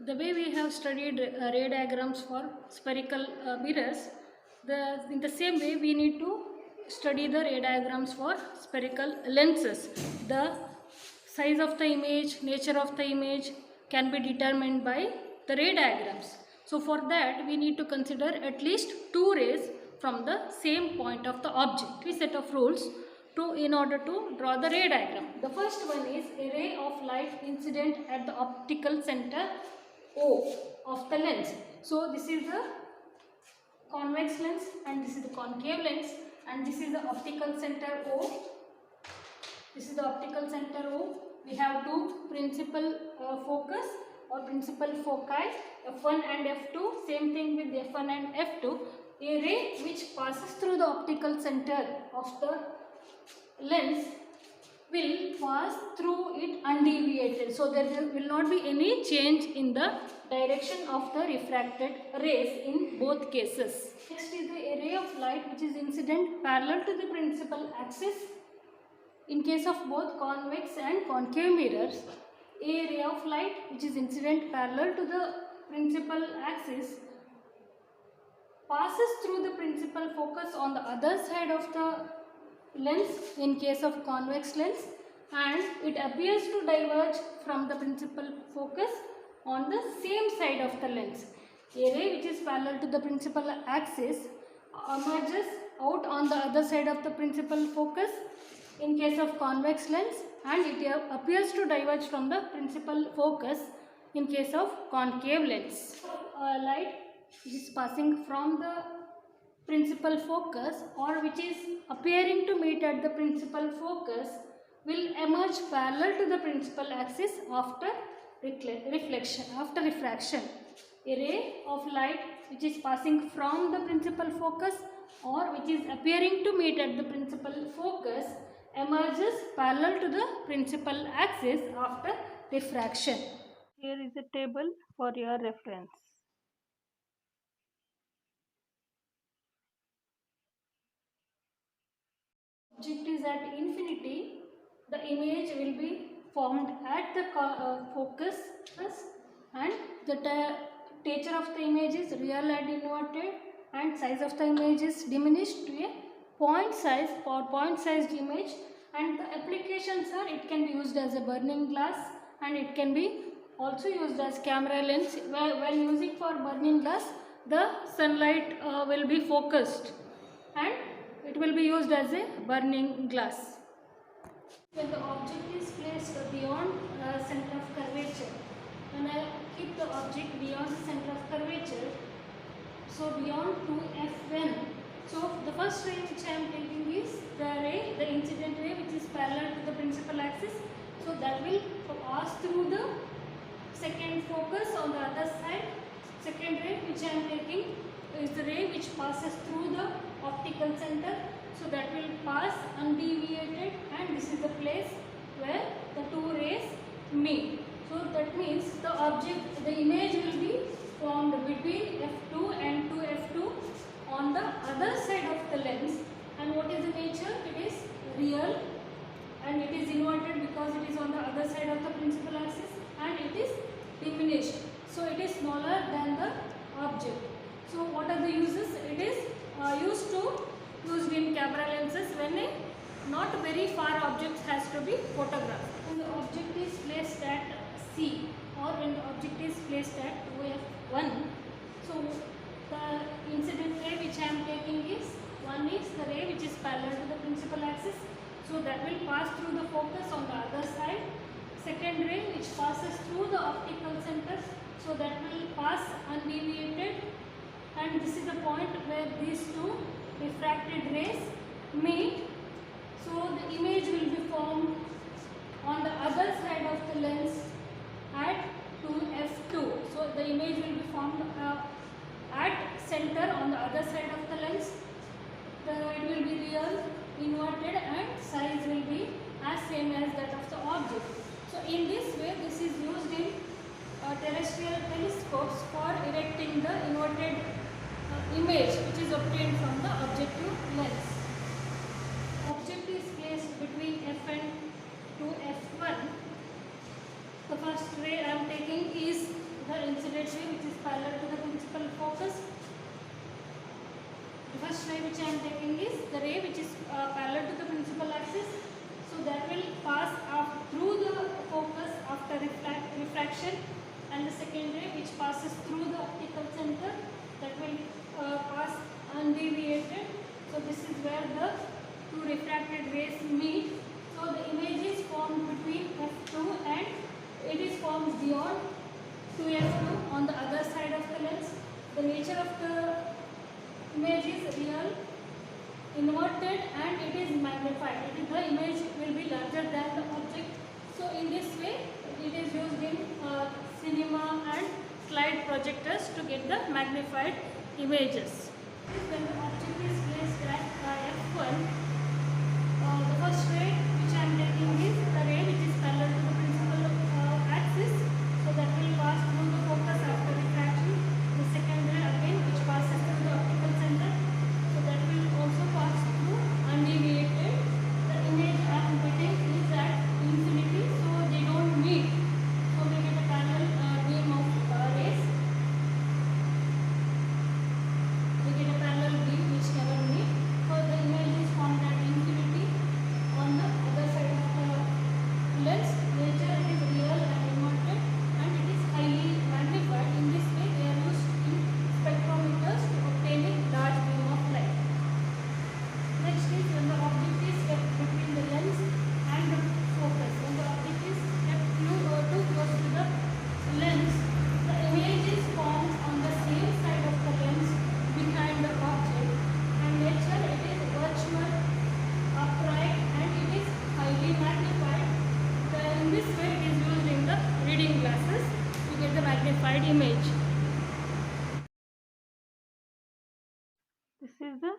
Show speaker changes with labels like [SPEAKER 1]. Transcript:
[SPEAKER 1] The way we have studied ray diagrams for spherical mirrors, in the same way we need to study the ray diagrams for spherical lenses. The size of the image, nature of the image can be determined by the ray diagrams. So for that we need to consider at least two rays from the same point of the object. Three set of rules in order to draw the ray diagram. The first one is a ray of light incident at the optical center O of the lens. So this is the convex lens and this is the concave lens, and this is the optical center O. This is the optical center O. We have two principal focus or principal foci, F1 and F2. Same thing with F1 and F2. A ray which passes through the optical center of the lens will pass through it undeviated. So there will not be any change in the direction of the refracted rays in both cases. Next is the ray of light which is incident parallel to the principal axis. In case of both convex and concave mirrors, a ray of light which is incident parallel to the principal axis passes through the principal focus on the other side of the lens in case of convex lens, and it appears to diverge from the principal focus on the same side of the lens. A ray which is parallel to the principal axis emerges out on the other side of the principal focus in case of convex lens, and it appears to diverge from the principal focus in case of concave lens. Light which is passing from the principal focus or which is appearing to meet at the principal focus will emerge parallel to the principal axis after refraction. A ray of light which is passing from the principal focus or which is appearing to meet at the principal focus emerges parallel to the principal axis after refraction. Here is a table for your reference. Object is at infinity, the image will be formed at the focus, and the nature of the image is real and inverted, and size of the image is diminished to a point size or point sized image, and the applications are it can be used as a burning glass and it can be also used as camera lens. When using for burning glass, the sunlight will be focused and it will be used as a burning glass. When the object is placed beyond center of curvature, when I keep the object beyond the center of curvature, so beyond 2f1, so the first ray which I am taking is the incident ray which is parallel to the principal axis, so that will pass through the second focus on the other side. Second ray which I am taking is the ray which passes through the optical center, so that will pass undeviated, and this is the place where the two rays meet. So that means the image will be formed between f2 and 2f2 on the other side of the lens. And what is the nature? It is real and it is inverted because it is on the other side of the principal axis, and it is diminished, so it is smaller than the object. So what are the uses? It is used in camera lenses when a not very far object has to be photographed. When the object is placed at C or when the object is placed at 2f1, so the incident ray which I am taking is, one is the ray which is parallel to the principal axis, so that will pass through the focus on the other side. Second ray which passes through the optical center, so that will pass undeviated, and this is the point where these two refracted rays meet. So the image will be formed on the other side of the lens at 2f2. So the image will be formed at center on the other side of the lens. It will be real, inverted, and size will be as same as that of the object. So in this way, this is used in terrestrial telescopes for erecting the inverted image which is obtained from the objective lens. Object is placed between f and to f1. The first ray I am taking is the parallel to the principal focus. The first ray which I am taking is the ray which is parallel to the principal axis. So that will pass through the focus after refraction, and the second ray which passes through the optical center, that will pass undeviated. So this is where the two refracted rays meet. So the image is formed between F2 and it is formed beyond 2F2 on the other side of the lens. The nature of the image is real, inverted, and it is magnified. The image will be larger than the object. So in this way it is used in cinema and slide projectors to get the magnified images. When the object is placed at F1, the first ray which I am taking is the ray which is parallel to the principal axis. So that will pass through the focus after refraction. The second ray again which passes through the optical center. So that will also pass through undeviated. The image I am getting is at infinity, so they don't meet. So we get a parallel beam of rays. We get a parallel beam which never meet. So the image is formed at infinity on the other side of the lens. Nature is real and inverted, and it is highly magnified. In this way they are used in spectrometers to obtaining large beam of light. Next is when the object is kept between the lens and the focus. When the object is kept too close to the lens, the image is formed on the same side of the lens behind the object, and nature it is virtual, upright, and it is highly magnified. In this way it is used in the reading glasses to get the magnified image. This is the